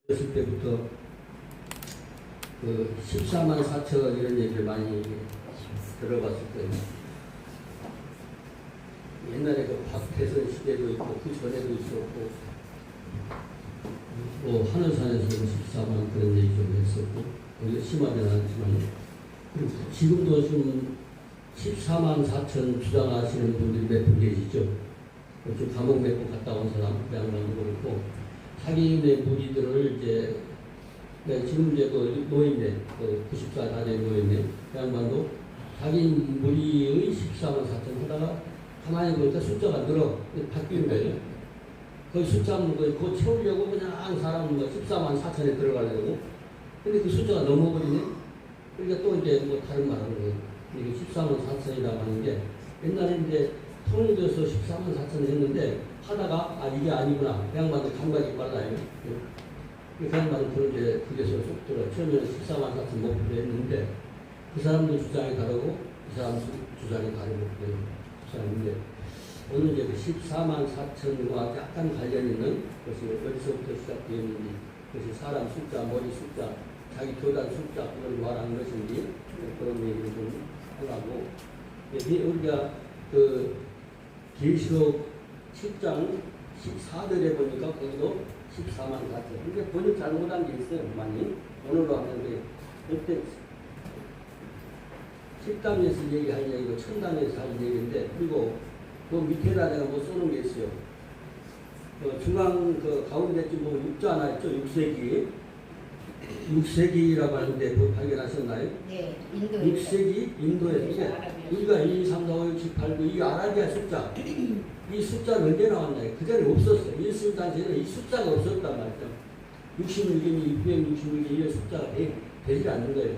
했을 때부터 그 14만 4천 이런 얘기를 많이 들어봤을 거예요. 옛날에 그 박태선 시대도 있고 그 전에도 있었고 또 하늘산에서도 14만 그런 얘기 좀 했었고 거기가 심하진 않지만 그리고 지금도 지금 14만 4천 주장하시는 분들이 몇 분 계시죠. 지금 감옥 몇 번 갔다 온 사람 양반도 그렇고 자기네 무리들을 이제 지금 이제 그 노인네 그 94 다된 노인네 양반도 자기 무리의 14만 4천 하다가 가만히 보니까 숫자가 늘어 바뀌는 거예요. 그 숫자는 그거 채우려고 그냥 사람은 뭐 14만 4천에 들어가려고 근데 그 숫자가 넘어버리네. 그러니까 또 이제 뭐 다른 말 하는 거예요. 이게 14만 4천이라고 하는 게 옛날에 이제 통일돼서 14만 4천을 했는데 하다가 아 이게 아니구나. 그 양반들 감각이 빨라요. 그 양반은 그런 게 그게서 쏙 들어. 처음에는 14만 4천 목표로 했는데 그 사람들 주장이 다르고 이 사람 주장이 다르고 그래요. 그 사람인데 오늘 이제 그 14만 4천과 약간 관련 있는 것이 어디서부터 시작되었는지 그것이 사람 숫자, 머리 숫자, 자기 교단 숫자 그걸 말하는 것인지 그런 얘기를 좀 하려고 우리가 그 계시록 7장 14절에 보니까 거기도 14만 4천 이게 번역 잘못한 게 있어요. 많이 오늘로 하는데 그때 10단에서 얘기할 얘기고 1000단에서 할 얘기인데 그리고 그 밑에다 내가 뭐 쏘는 게 있어요. 그 중앙 그 가운데쯤 보면 육자 하나 있죠. 6세기 6세기라고 하는데 뭐 발견하셨나요? 네, 인도 6세기 인도에서 우리가 1, 2, 3, 4, 5, 6, 7, 8, 9 이 아라비아 숫자 이 숫자는 언제 나왔나요? 그 전에 없었어요. 일승 당시에는 이 숫자가 없었단 말이죠. 66이니 666이 이 숫자가 되지 않는 거예요.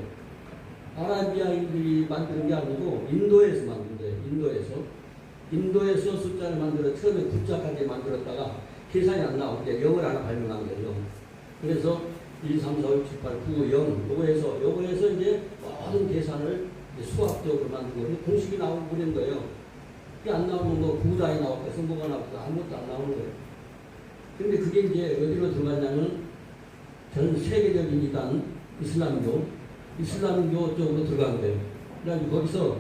아라비아인들이 만드는 게 아니고 인도에서 만든 거예요. 인도에서 숫자를 만들어 처음에 숫자까지 만들었다가 계산이 안 나오게 0을 하나 발명한 거예요. 그래서 1, 3, 4, 5, 6, 7, 8, 9, 0 요거에서 이제 모든 계산을 수학적으로 만들고 공식이 나오고 그런 거예요. 그게 안 나오면 뭐 구다이 나올까 성공가 나올까 아무것도 안 나오는 거예요. 근데 그게 이제 어디로 들어갔냐면 전 세계적인 이단 이슬람교 쪽으로 들어간 거예요. 그래가지고 거기서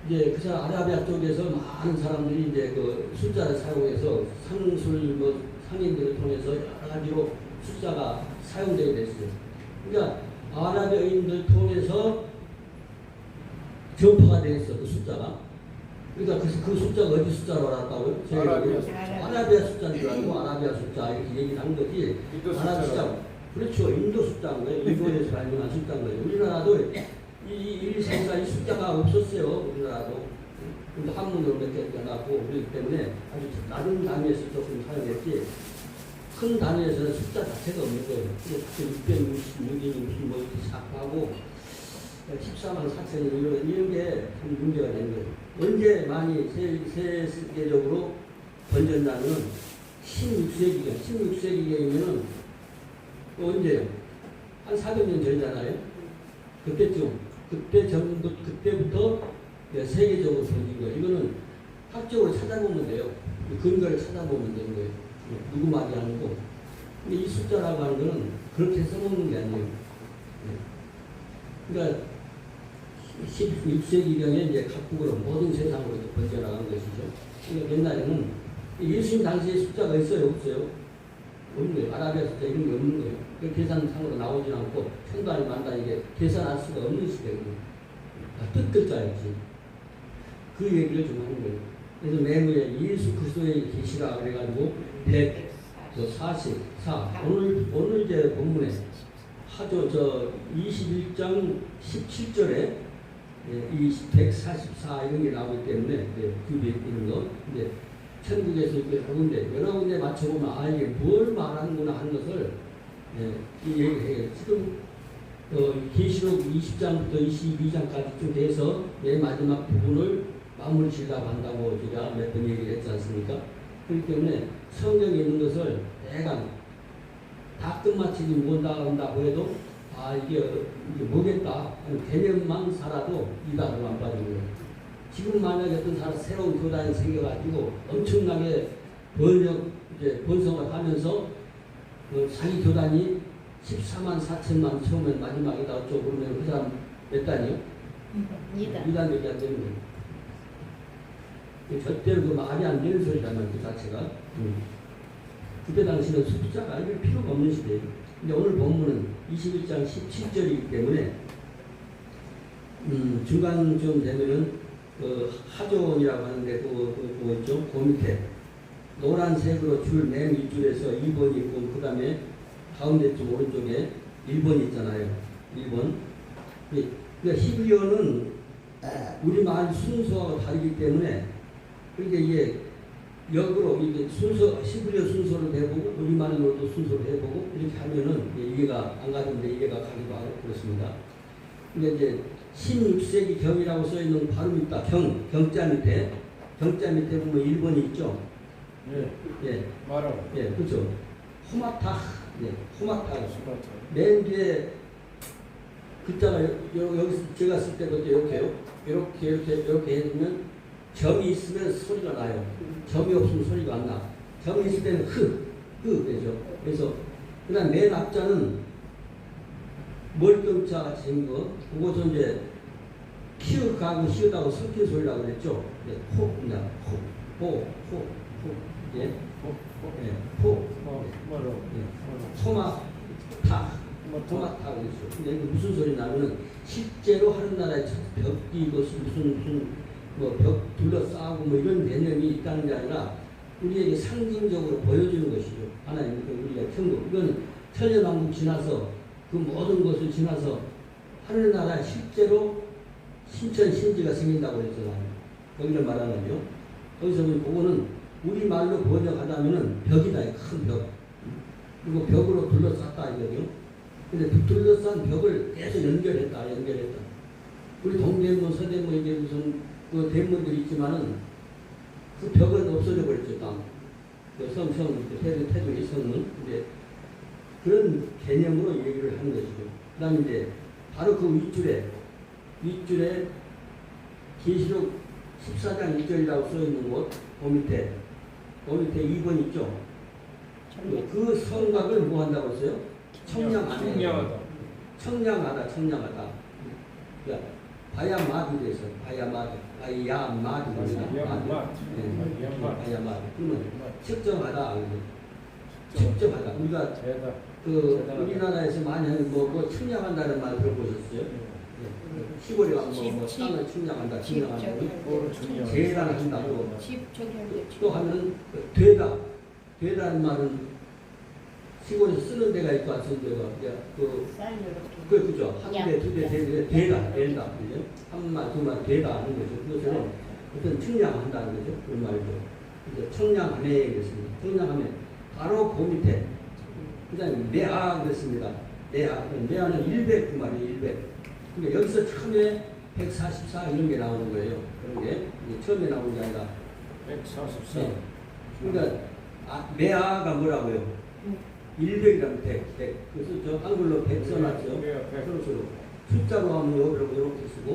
이제 그 사람 아라비아 쪽에서 많은 사람들이 이제 그 숫자를 사용해서 상인들을 통해서 여러 가지로 숫자가 사용되게 됐어요. 그러니까 아라비아인들 통해서 전파가 되었어 그 숫자가. 그러니까 그 숫자가 어디 숫자로 알았다고요? 아라비아 숫자인 줄 알고 아라비아 숫자 이렇게 얘기를 한 거지. 아라비아 숫자. 그렇죠. 인도 숫자인 거예요. 인도에서 발명한 숫자인 거예요. 우리나라도 이 1, 2, 3, 4 이 숫자가 없었어요. 우리나라도. 근데 한문으로 몇 개 나고 그렇기 때문에 아주 낮은 단위에서 조금 사용했지 큰 단위에서는 숫자 자체가 없는 거예요. 그래서 666이 무슨 뭐 이렇게 자꾸 하고 14만 4천이 이런 게 참 문제가 되는 거예요. 언제 많이 세계적으로 번졌냐면 16세기경이면은 언제요? 한 400년 전이잖아요. 그때부터 세계적으로 번진 거예요. 이거는 학적으로 찾아보면 돼요. 근거를 찾아보면 되는 거예요. 누구 말이 아니고. 근데 이 숫자라고 하는 거는 그렇게 써먹는 게 아니에요. 그러니까 16세기경에 이제 각국으로 모든 세상으로 번져나간 것이죠. 그러니까 옛날에는 예수님 당시에 숫자가 있어요? 없어요? 없는 거예요. 아라비아 숫자 이런 게 없는 거예요. 그 계산상으로 나오지 않고 천단위 만단위 이게 계산할 수가 없는 시대거든요. 뜻글자였지. 그 얘기를 좀 하는 거예요. 그래서 맨 위에 예수 그리스도의 계시라 그래가지고 144 오늘 이제 본문에 하죠. 21장 17절에 이 144 이런 게 나오기 때문에 규비 이런 거 이제 천국에서 이렇게 여러 군데 맞춰보면 아 이게 뭘 말하는구나 하는 것을 이 얘기를 해요. 지금 계시록 20장부터 22장까지 좀 돼서 맨 마지막 부분을 마무리 지으려고 한다고 제가 몇 번 얘기를 했지 않습니까? 그렇기 때문에 성경에 있는 것을 대강 다 끝마치지 못한다고 해도 아 이게 뭐겠다 하는 개념만 살아도 이단으로 안 빠지는 거예요. 지금 만약에 어떤 사람 새로운 교단이 생겨가지고 엄청나게 번성을 하면서 사기 교단이 14만 4천만 처음엔 마지막이다 어쩌고 그러면 그 사람 몇 단이요? 2단밖에 안 되는 거예요. 절대로 그 말이 안 되는 소리라면 그 자체가. 그때 당시는 숫자가 알릴 필요가 없는 시대예요. 근데 오늘 본문은 21장 17절이기 때문에 중간쯤 되면은 그 하존이라고 하는데 그거 있죠? 그 밑에 노란색으로 줄 맨 윗줄에서 2번이 있고 그 다음에 가운데쯤 오른쪽에 1번이 있잖아요. 1번. 그러니까 히브리어는 우리말 순서하고 다르기 때문에 그러니까 이게 역으로 이게 순서 히브리어 순서로 해보고 우리말로도 순서로 해보고 이렇게 하면은 이해가 안 가는데 이해가 가기도 하고 그렇습니다. 근데 이제 16세기 경이라고 써 있는 바로 있다. 경자 밑에 보면 1번이 있죠. 예. 말하고. 예, 그렇죠. 호마타. 예, 호마타. 맨 뒤에 글자가 여기서 제가 쓸 때도 이렇게요. 이렇게 해주면 점이 있으면 소리가 나요. 점이 없으면 소리가 안 나. 점이 있을 때는 되죠. 그래서 그다음 맨 앞자는 멀경자 같이 생긴 거. 그것은 이제 키읔하고 히읗하고 섞인 소리라고 그랬죠. 예, 호입니다. 호. 예. 호. 소마타 그랬죠. 근데 이게 무슨 소리 나면은 실제로 하는 나라에 벽이 이것이 무슨 뭐 벽 둘러싸고 뭐 이런 개념이 있다는 게 아니라 우리에게 상징적으로 보여주는 것이죠. 하나님 우리가 천국. 이건 천년왕국 지나서 그 모든 것을 지나서 하늘나라에 실제로 신천 신지가 생긴다고 했잖아요. 거기를 말하는 거죠. 거기서 그거는 우리말로 번역하자면은 벽이다. 큰 벽. 그리고 벽으로 둘러쌌다 이거죠. 근데 둘러싼 벽을 계속 연결했다. 우리 동대문, 서대문 이게 무슨 그 대문들이 있지만은 그 벽은 없어져 버렸죠. 그 태도의 성은. 근데 그런 개념으로 얘기를 하는 것이죠. 그 다음에 이제 바로 그 윗줄에 계시록 14장 1절이라고 써 있는 곳, 그 밑에 2번 있죠. 그 성곽을 뭐 한다고 했어요? 청량하다. 그러니까 바야마드 돼서 바야마드. 그러면 측정하다. 우리가 우리나라에서 많이 하는 뭐 측량한다는 말 들어보셨어요? 시골에 가면 뭐 땅을 측량한다. 계산한다고. 또 하면 되다는 말은 시골에서 쓰는 데가 있고 안 쓰는 데가 그죠. 한 대, 두 대, 세 대, 된다. 그죠? 한 말, 두 말, 되다 하는 거죠. 그것은 어떤 측량한다는 거죠. 그 말도. 이제 청량하네 그랬습니다. 청량하면 바로 그 밑에 그 다음에 내아 그랬습니다. 내아는 100 그 말이에요. 100. 그러니까 여기서 처음에 144 이런 게 나오는 거예요. 그런 게 처음에 나오는 게 아니라 144. 네. 그러니까 내아가 뭐라고요? 100이라면 100. 그래서 저 한글로 100 써놨죠. 그렇죠. 숫자로 하면 이렇게 쓰고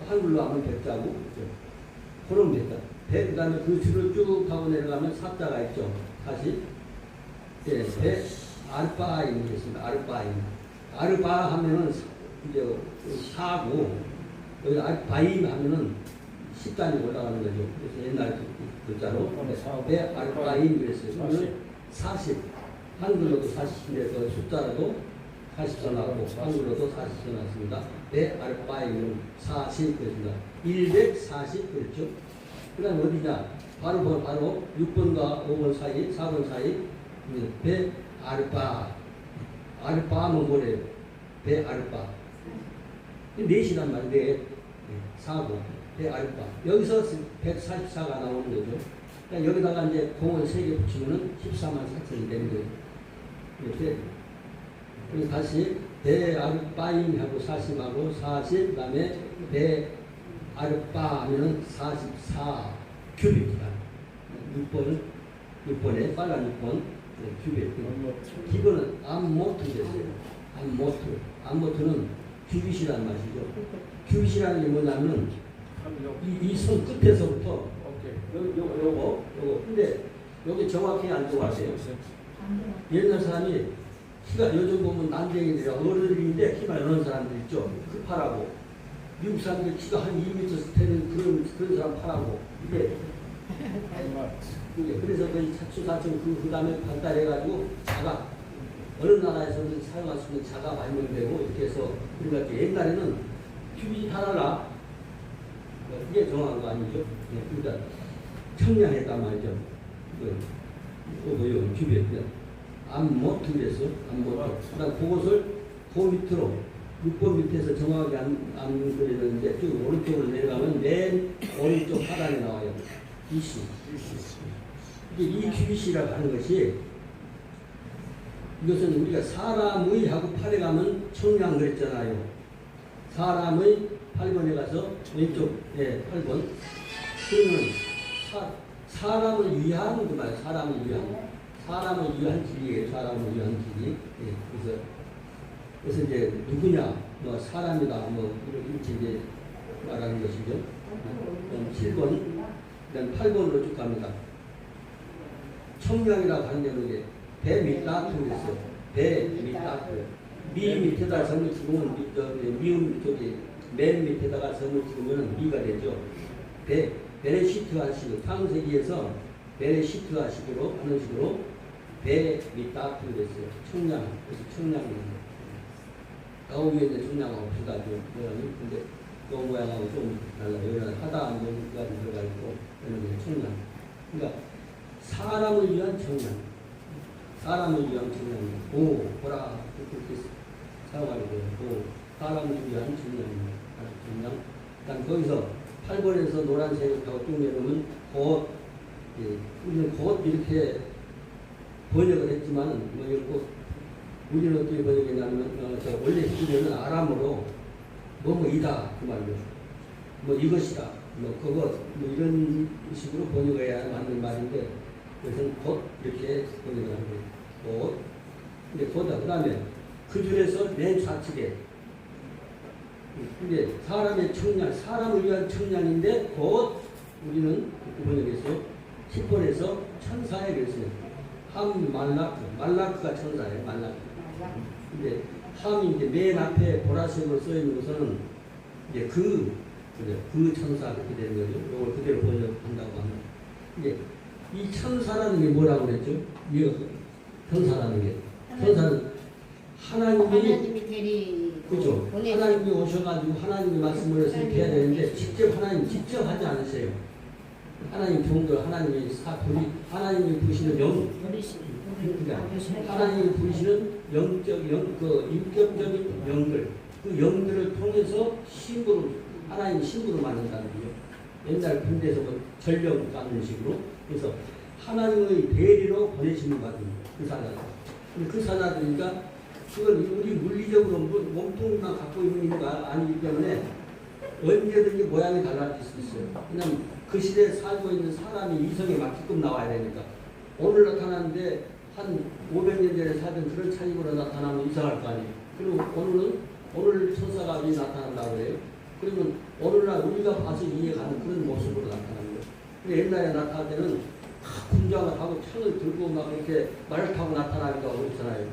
한글로 하면 100자고 그렇죠. 그러면 됐다. 100, 그 다음에 그 줄을 쭉 하고 내려가면 4자가 있죠. 다시. 예, 100, 아르바임 되겠습니다. 아르바 하면은 이제 4고, 여기 아르바임 하면은 10단이 올라가는 거죠. 그래서 옛날 글자로. 아르바임 그랬어요. 40. 한글로도 40인데 그 숫자로도 40 써놨고, 한글로도 40 써놨습니다. 아르바임은 40 그랬습니다. 140 그랬죠. 그 다음 어디냐? 바로 6번과 5번 사이, 4번 사이, 아르바. 아르바는 뭐래요? 아르바. 넷이란 말이에요. 4고, 아르바. 여기서 144가 나오는 거죠. 그러니까 여기다가 이제 공을 3개 붙이면은 14만 4천이 되는 거예요. 이렇게. 그래서 다시 아르바임하고 40하고 40, 그 다음에 아르바 하면은 44 큐빅이다. 6번에 빨간 6번 큐빅. 기본은 암모트 됐어요. 암모트는 큐빗이라는 맛이죠. 큐빗이라는 게 뭐냐면 이 손 끝에서부터 요거 근데 여기 정확히 안 들어가세요. 옛날 사람이 키가 요즘 보면 난쟁이들이 어른들인데 키가 많은 사람들 있죠. 그 파라고. 미국 사람들 키가 한 2m 되는 그런 사람 파라고. 이게 그래서 거의 차추사층 그 다음에 발달해가지고 자가 어느 나라에서는 사용할 수 있는 자가 발명되고 이렇게 해서 그러니까 옛날에는 큐빅이 하나라 이게 정확한 거 아니죠? 네, 그러니까 청량했단 말이죠. 뭐요 큐빅 암모트 그랬어 암모트. 그다음 그것을 그 밑으로 6번 밑에서 정확하게 안 그리는데 쭉 오른쪽으로 내려가면 맨 오른쪽 하단에 나와요. BC. 이게 이 QBC라고 하는 것이 이것은 우리가 사람의 하고 8에 가면 청량 그랬잖아요. 사람의 8번에 가서 왼쪽 8번. 그러면 사람을 위한 그 말, 사람을 위한 길이에요. 사람을 위한 길이. 그래서 이제 누구냐, 뭐 사람이다, 뭐 이렇게 이제 말하는 것이죠. 7번, 그다음 8번으로 쭉 갑니다. 청량이라고 하는 데는 배 밑다트 그랬어요. 배 밑다트. 미 밑에다가 점을 찍으면 미음 쪽에 맨 밑에다가 점을 찍으면 미가 되죠. 베레시트 하식으로 창세기에서 베레시트 하식으로 하는 식으로 배 밑다트 그랬어요. 청량. 그래서 청량입니다. 가오 위에 있는 청량하고 비슷하죠. 근데 그 모양하고 좀 달라요. 여기는 하다 뭔가 들어가 있고 여기는 청량. 그러니까 사람을 위한 청량. 사람을 위한 청량이에요. 보라 그렇게 사용하게 돼요. 사람을 위한 청량입니다. 청량. 일단 거기서 8번에서 노란색하고 쭉 내려오면 우리는 곧 이렇게 번역을 했지만 뭐 이렇게 우리는 어떻게 번역했냐면 원래 히브리어는 아람어로 뭐이다 그 말이에요. 뭐 이것이다. 뭐 그것 뭐 이런 식으로 번역해야 맞는 말인데 그래서 곧 이렇게 번역을 하는 거예요. 곧. 근데 곧다. 그 다음에 그 줄에서 맨 좌측에 근데 사람의 청량, 사람을 위한 청량인데 곧 우리는 번역해서 10번에서 천사에 그랬어요. 함 말라크가 천사예요. 말라크. 근데 함이 이제 맨 앞에 보라색으로 써 있는 것은 이제 그 천사 그렇게 되는 거죠. 이걸 그대로 번역한다고 합니다. 이제 이 천사라는 게 뭐라고 그랬죠? 이 천사라는 게 천사는 하나님이 데리 그죠? 하나님이 오셔가지고 하나님의 말씀을 해서 이렇게 해야 되는데 하나님 직접 하지 않으세요. 하나님 종들 하나님이 하나님이 부르시는 그러니까 하나님이 부르시는 인격적인 영들 그 영들을 통해서 하나님 신부로 만든다는 거죠. 옛날 군대에서 뭐 전령 갖는 식으로 그래서 하나님의 대리로 보내시는 거거든요. 그 사자들. 그 사자들이니까 그걸 우리 물리적으로 몸통만 갖고 있는 게 아니기 때문에 언제든지 모양이 달라질 수 있어요. 왜냐하면 그 시대에 살고 있는 사람이 이성에 맞게끔 나와야 되니까. 오늘 나타나는데 한 500년 전에 살던 그런 차림으로 나타나면 이상할 거 아니에요. 그리고 오늘 천사가 나타난다고 해요. 그러면 오늘날 우리가 봐서 이해가는 그런 모습으로 나타나는 거예요. 근데 옛날에 나타날 때는 군장을 하고 창을 들고 막 이렇게 말을 타고 나타나니까 어렵잖아요.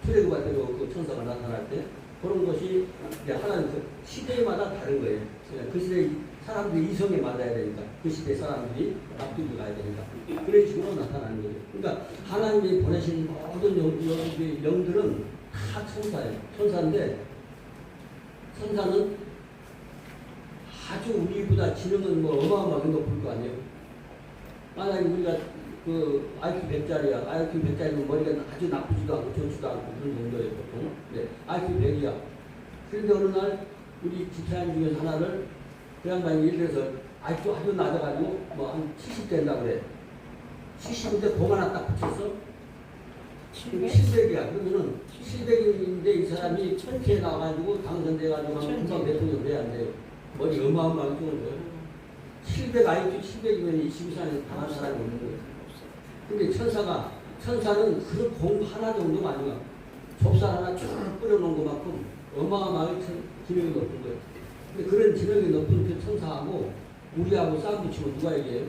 출애굽할 때도 그 천사가 나타날 때 그런 것이 이제 하나님 그 시대마다 다른 거예요. 그 시대 사람들이 이성에 맞아야 되니까 그 시대 사람들이 앞뒤로 가야 되니까 그런 식으로 나타나는 거예요. 그러니까 하나님이 보내신 모든 영들은 다 천사예요. 천사인데 천사는 아주 우리보다 지능은 뭐 어마어마하게 높을 거 아니에요. 만약에 우리가 그 IQ 100짜리야. IQ 100짜리면 머리가 아주 나쁘지도 않고 좋지도 않고 그런 정도예요, 보통. 네, IQ 100이야. 그런데 어느 날 우리 집사님 중에서 하나를 그 양반이 예를 들어서 IQ 아주 낮아가지고 뭐 한 70 된다고 그래. 70인데 공 하나 딱 붙였어? 700이야. 그러면은 700인데 이 사람이 천체에 나와가지고 당선돼가지고 하면 금방 대통령 돼야 안 돼요. 머리 어마어마하게 좋은 거예요. 700 IQ 700이면 이 지구상에 당한 사람이 없는 거예요. 근데 천사는 그 공 하나 정도가 아니야. 좁쌀 하나 쭉 뿌려놓은 것만큼 어마어마하게 지능이 높은 거예요. 근데 그런 지능이 높은 그 천사하고 우리하고 싸움 붙이면 누가 이겨요?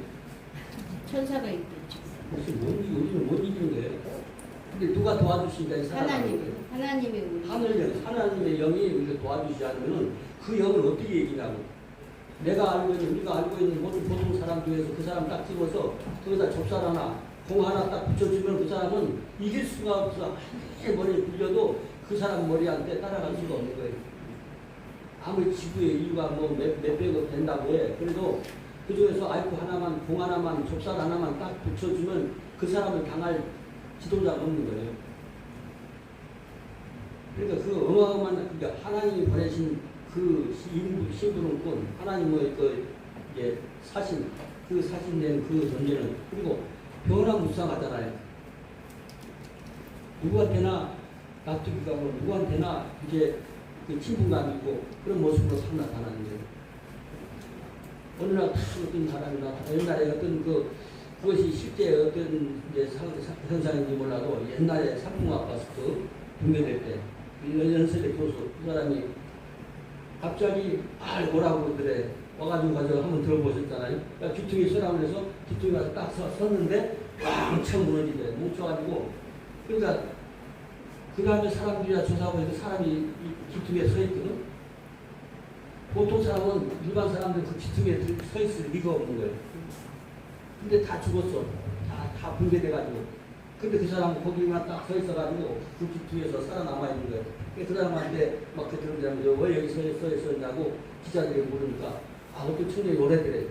천사가 있겠죠. 무슨 우리는 못 이기는 거예요. 근데 누가 도와주시니까 이 사람 하나님이 우리 하나님의 영이 우리를 도와주지 않으면 그 영을 어떻게 이기냐고. 내가 알고 있는 우리가 알고 있는 모든 보통 사람 중에서 그 사람 딱 집어서 거기다 좁쌀 하나 공 하나 딱 붙여주면 그 사람은 이길 수가 없어. 한개 머리에 굴려도 그 사람 머리한테 따라갈 수가 없는 거예요. 아무리 지구의 인류가 뭐 몇백억 된다고 해. 그래도 그 중에서 아이고 하나만 공 하나만 좁쌀 하나만 딱 붙여주면 그 사람을 당할 지도자가 없는 거예요. 그러니까 그 어마어마한 그러니까 하나님이 보내신 그 신부름꾼 하나님의 그 이제 사신 그 사신된 그 존재는 그리고 변화무쌍하잖아요. 누구한테나 납득이가 뭐 누구한테나 이제 그 친분감이 있고 그런 모습으로 탁 나타나는 거예요. 어느 날 어떤 사람이 나타나 옛날에 어떤 그것이 실제 어떤 이제 현상인지 몰라도 옛날에 상풍학 바스트 붕괴될 때 연세대 교수 그 사람이 갑자기 뭐라고 그러더래 와가지고 한번 들어보셨잖아요. 그러니까 귀퉁이 서라고 해서 귀퉁이 가서 딱 섰는데 왕창 무너지더래. 뭉쳐가지고 그러니까 그 다음에 사람들이나 조사하고 사람이 귀퉁이에 서 있거든. 보통 사람은 일반 사람들 그 귀퉁이에 서 있을 리가 없는 거예요. 근데 다 죽었어. 다 붕괴돼가지고. 근데 그 사람은 거기만 딱 서 있어가지고 그 귀퉁이에서 살아남아 있는 거예요. 그 사람한테 막 그 들어보자면 왜 여기 서 있었냐고 기자들이 물으니까 어떤 청년이 오래되래.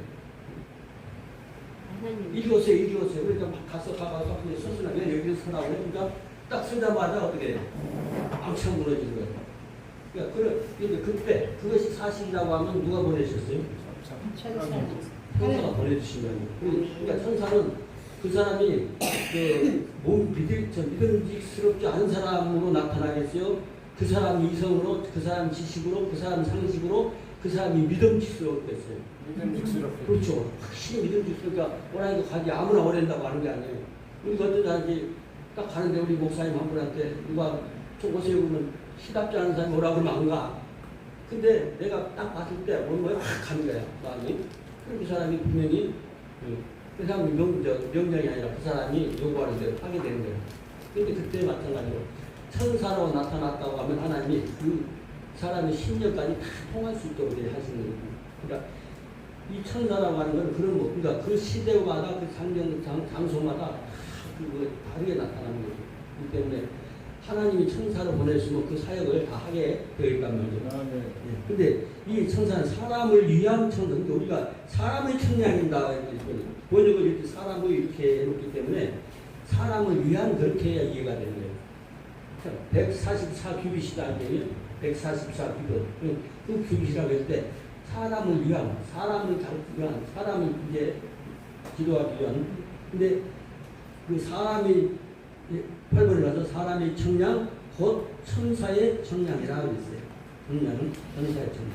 이리 오세요. 그러니까 막 가서 서서나 왜 여기 서라고 해. 그러니까 딱 서자마자 어떻게 왕창 무너지는 거예요. 그러니까 그때 그것이 사실이라고 하면 누가 보내셨어요? 천사가 보내주신 거예요. 그러니까 천사는 그 사람이 믿음직스럽지 않은 사람으로 나타나겠어요? 그 사람 이성으로, 그 사람 지식으로, 그 사람 상식으로, 그 사람이 믿음직스럽겠어요. 믿음직스럽게. 그렇죠. 확실히 믿음직스러우니까 오라니까 가지 아무나 오랜다고 하는 게 아니에요. 우리가 어떤 사람이 딱 가는데 우리 목사님 한 분한테 누가 좀 오세요 그러면 시답지 않은 사람이 오라고 그러면 안 가. 근데 내가 딱 봤을 때 뭔가 확 가는 거야, 마음이. 그 사람이 분명히 그 사람이 명령이 아니라 그 사람이 요구하는 대로 하게 되는 거예요. 근데 그때 마찬가지로 천사로 나타났다고 하면 하나님이 그 사람의 심령까지 다 통할 수 있도록 하시는 거예요. 그러니까 이 천사라고 하는 건 그런 거, 그러니까 그 시대마다 그 장소마다 다르게 나타나는 거죠. 그렇기 때문에 하나님이 천사를 보내시면 그 사역을 다 하게 되어 있단 말이죠. 근데 이 천사는 사람을 위한 천사, 그러니까 우리가 사람의 청량인다. 번역을 이렇게 사람을 이렇게 해놓기 때문에 사람을 위한 그렇게 해야 이해가 되는 거예요. 144규빗이다 하면 144규빗. 그 규빗이라고 했을 때 사람을 위한, 사람을 가르치기 위한, 사람을 이제 지도하기 위한. 근데 그 사람이 8번에 가서 사람의 청량, 곧 천사의 청량이라고 했어요. 청량은 천사의 청량.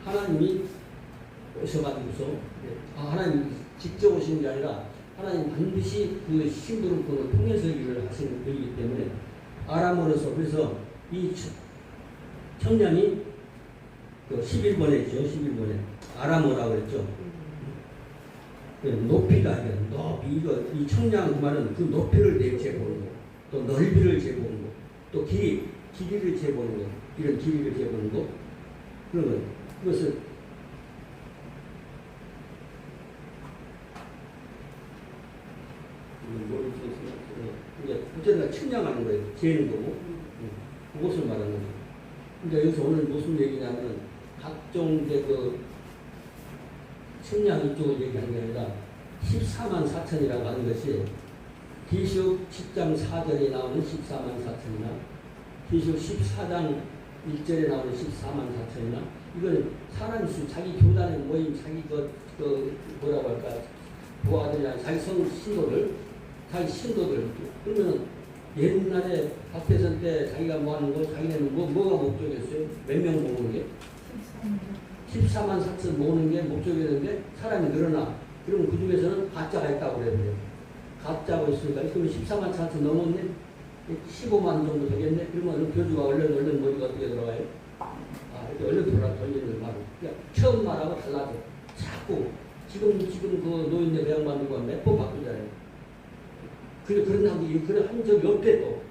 하나님이 오셔가지고서, 하나님 직접 오시는 게 아니라 하나님 반드시 그 신부름꾼을 통해서 일을 하시는 분이기 때문에 아람어로서 그래서 이 청량이 그 11번에 있죠. 11번에 아람어라고 그랬죠. 높이다. 높이 이 청량 말은 그 높이를 재보는 거, 또 넓이를 재보는 거, 또 길이를 재보는 거, 이런 길이를 재보는 거 그런 거. 그것을 이제 어쨌든 측량하는 거예요. 재는 거고. 그것을 말하는 거죠. 그러니까 여기서 오늘 무슨 얘기냐면 각종 그 측량 이쪽을 얘기하는 게 아니라 14만 4천이라고 하는 것이 디시옥 10장 4절에 나오는 14만 4천이나 디시옥 14장 1절에 나오는 14만 4천이나 이건 사람 수, 자기 교단에 모인 자기 뭐라고 할까 부하들이나 자기 자기 신도들 그러면 옛날에 박대선 때 자기가 뭐 하는 거 자기네는 뭐가 목적이었어요? 몇 명 모으는 게? 14만 4천 모으는 게 목적이었는데 사람이 늘어나. 그러면 그 중에서는 가짜가 있다고 그래야 돼요. 가짜가 있으니까 그러면 14만 4천 넘었네? 15만 정도 되겠네? 그러면 교주가 얼른 머리가 어떻게 들어가요? 이렇게 얼른 돌리는 말. 그러니까 처음 말하고 달라져. 자꾸 지금 그 노인네 배양반들과 몇 번 바꾸잖아요. 그런 한 적이 없대 또.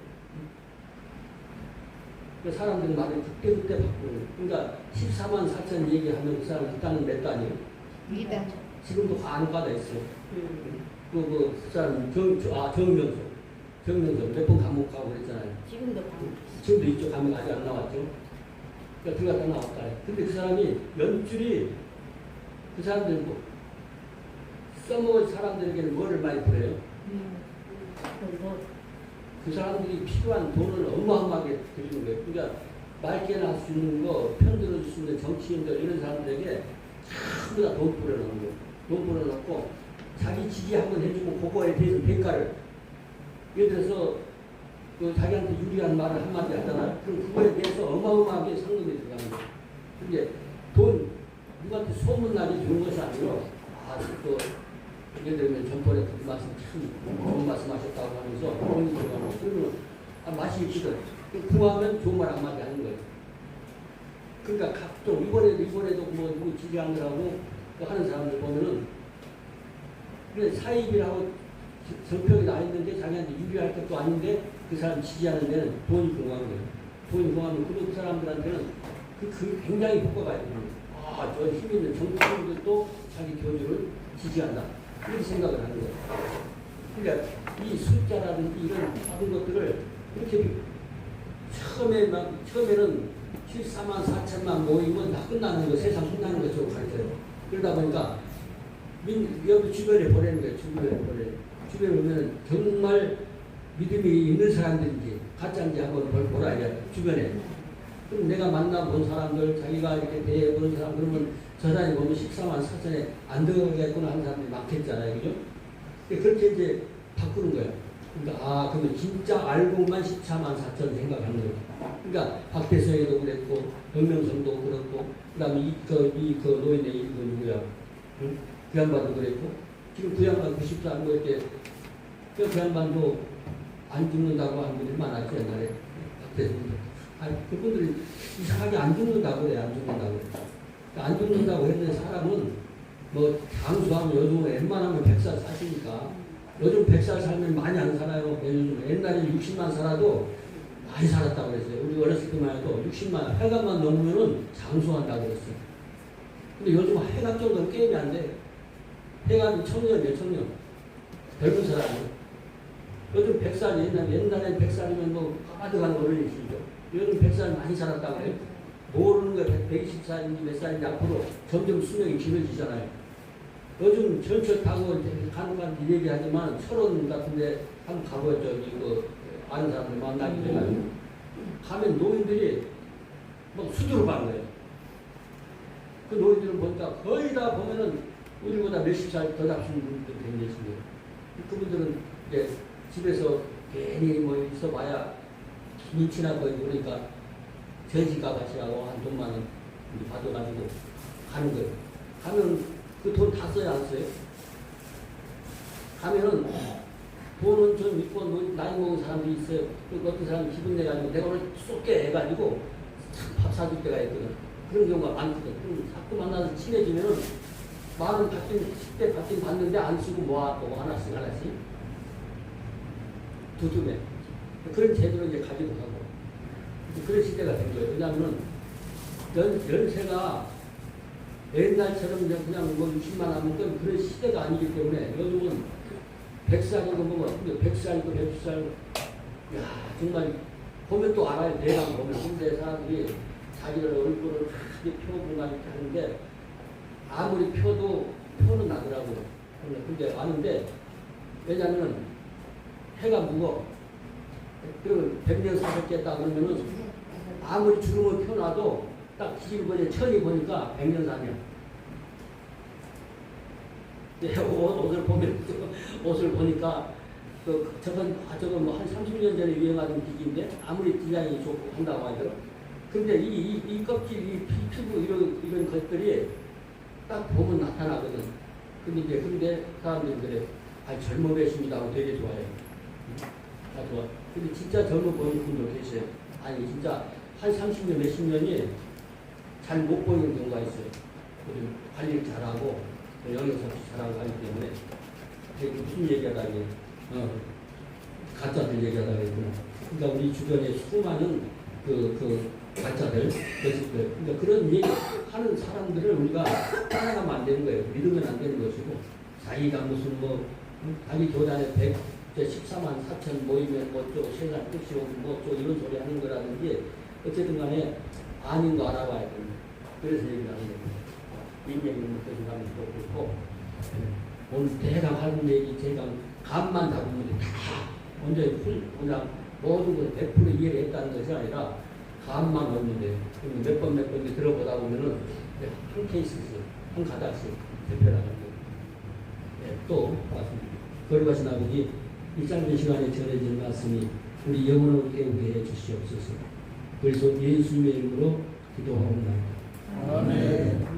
그 사람들 말을 그때 바꾸는. 그러니까 14만 4천 얘기하면 그 사람 일단은 몇 단이에요? 2단. 지금도 간과가 있어. 그 사람 정명석 몇 번 감옥 가고 그랬잖아요. 지금도 이쪽 감옥 아직 안 나왔죠. 그러니까 들어갔다 나왔다. 근데 그 사람이 연줄이 그 사람들 뭐 써먹을 사람들에게는 뭐를 많이 부려요? 그 사람들이 필요한 돈을 어마어마하게 드리는 거예요. 그러니까 맑게나 할 수 있는 거, 편들어줄 수 있는 정치인들 이런 사람들에게 전부 다 돈 뿌려놓는 거예요. 돈 뿌려놓고 자기 지지 한번 해주면 그거에 대해서 대가를 예를 들어서 그 자기한테 유리한 말을 한마디 하잖아요. 그럼 그거에 대해서 어마어마하게 상금이 들어가는 거예요. 근데 돈 누구한테 소문나게 주는 것이 아니라 또 예를 들면 전번에 그 말씀 참 좋은 말씀 하셨다고 하면서 돈이 들어가는 거 그러면 맛이 있거든. 구하면 좋은 말 한마디 하는 거예요. 그러니까 각종 이번에도 뭐 누구 지지하느라고 하는 사람들 보면은 그래 사입이라고 정평이 나 있는데 자기한테 유리할 것도 아닌데 그 사람 지지하는 데는 돈이 궁금한 거예요. 돈이 궁금하면 그 사람들한테는 그 굉장히 효과가 있는 저 힘 있는 정치인들도 자기 교주를 지지한다. 이렇게 생각을 하는 거예요. 그러니까 이 숫자라든지 이런 작은 것들을 이렇게 처음에는 14만 4천만 모이면 다 끝나는 거, 세상 끝나는 것처럼 가르쳐요. 그러다 보니까 여기 주변에 보내는 거예요. 주변에 보면 정말 믿음이 있는 사람들인지 가짜인지 한번 보라 이래 주변에. 그럼 내가 만나본 사람들, 자기가 이렇게 대해보는 사람 그러면 저 사람이 보면 14만 4천에 안 들어가겠구나 하는 사람들이 많겠잖아요. 그죠? 그렇게 이제 바꾸는 거예요. 그러니까 그러면 진짜 알고만 14만 4천 생각하는 거예요. 그러니까 박대성에도 그랬고 정명성도 그렇고 그다음에 그 노인네 그 누구야? 응? 그 양반도 그랬고 지금 그 양반 90살 뭐 이렇게 그 양반도 안 죽는다고 하는 분들이 많았죠 옛날에 박대성도. 그분들이 이상하게 안 죽는다고 그래. 안 죽는다고 그래. 안 죽는다고 했는데 사람은 뭐 장수하면 요즘은 웬만하면 100살 사시니까 요즘 100살 살면 많이 안 살아요. 요즘 옛날에 60만 살아도 많이 살았다고 그랬어요. 우리 어렸을 때만 해도 60만 해감만 넘으면은 장수한다고 그랬어요. 근데 요즘 해감 정도는 게임이 안 돼. 해감이 청년이에요, 청년. 젊은 사람이에요. 요즘 100살이 옛날엔 100살이면 뭐 가득한 어른이시죠. 요즘 100살 많이 살았다고 해요. 모르는 거예요. 120살인지 몇 살인지 앞으로 점점 수명이 길어지잖아요. 요즘 전철 타고 가는 얘기하지만 철원 같은데 한번 가보죠. 아는 사람들 만나게 돼가지고 가면 노인들이 막 수두로 가는 거예요. 그 노인들은 보니까 거의 다 보면은 우리보다 몇십 살 더 잡수는 분들이 계시네요. 그분들은 이제 집에서 괜히 뭐 있어봐야 눈치나 보이고 그러니까 돼지가 같이라고 한 돈만 원 받아가지고 가는 거예요. 가면 그 돈 다 써야 안 써요? 가면은 돈은 좀 있고 나이 먹은 사람들이 있어요. 그 어떤 사람이 기분 내가지고 내가 오늘 쏟게 해가지고 밥 사줄 때가 있거든. 그런 경우가 많거든. 그럼 자꾸 만나서 친해지면은 만원 받긴 10대 받긴 받는데 안 쓰고 모아놓고 하나씩 두둠에 그런 제도를 이제 가지고 가고 그런 시대가 된 거예요. 왜냐하면 연세가 옛날처럼 그냥 뭐 60만 하면 그런 시대가 아니기 때문에 요즘은 100살이고 뭐 100살이고 110살 야 정말 보면 또 알아요. 내가 보면 근데 사람들이 자기를 얼굴을 크게 펴보나 이렇게 하는데 아무리 펴도 표는 나더라고. 근데 아는데 왜냐하면 해가 무거워. 그리고 100년 사셨겠다 그러면은 아무리 주름을 펴놔도 딱 뒤집어 보니 천이 보니까 100년 사냐. 옷을 보니까 저건 뭐 한 30년 전에 유행하던 기기인데 아무리 디자인이 좋고 한다고 하더라고. 근데 이 껍질, 이 피부 이런 것들이 딱 보면 나타나거든. 근데 사람들이 그래. 젊어 계십니다 하고 되게 좋아해요. 다 좋아. 근데 진짜 젊어 보이는 분도 계세요. 아니 진짜 한 30년 몇십 년이 잘 못 보이는 경우가 있어요. 관리를 잘하고 영양섭취 잘하고 하기 때문에 무슨 얘기하다니 가짜들 얘기하다가 했구나. 그러니까 우리 주변에 수많은 가짜들, 그러니까 그런 얘기 하는 사람들을 우리가 따라가면 안 되는 거예요. 믿으면 안 되는 것이고, 자기가 무슨 자기 교단에 14만 4천 모이면 세상 끝이 오고 이런 소리 하는 거라든지, 어쨌든 간에 아닌 거 알아봐야 됩니다. 그래서 얘기를 하는 겁니다. 인맥있는 것도 가면 또 그렇고, 오늘 대강 하는 얘기, 대강 감만 잡으면 다 먼저 그냥 모든 걸 100% 이해를 했다는 것이 아니라 감만 얻는데 몇 번 들어보다 보면은 한 케이스씩, 한 가닥씩 대표나가는 거예요. 네, 또 맞습니다. 거룩하신 아버지, 이 짧은 시간에 전해진 말씀이 우리 영혼을 깨우게 해 주시옵소서. 그래서 예수님의 이름으로 기도하옵나이다. 아멘.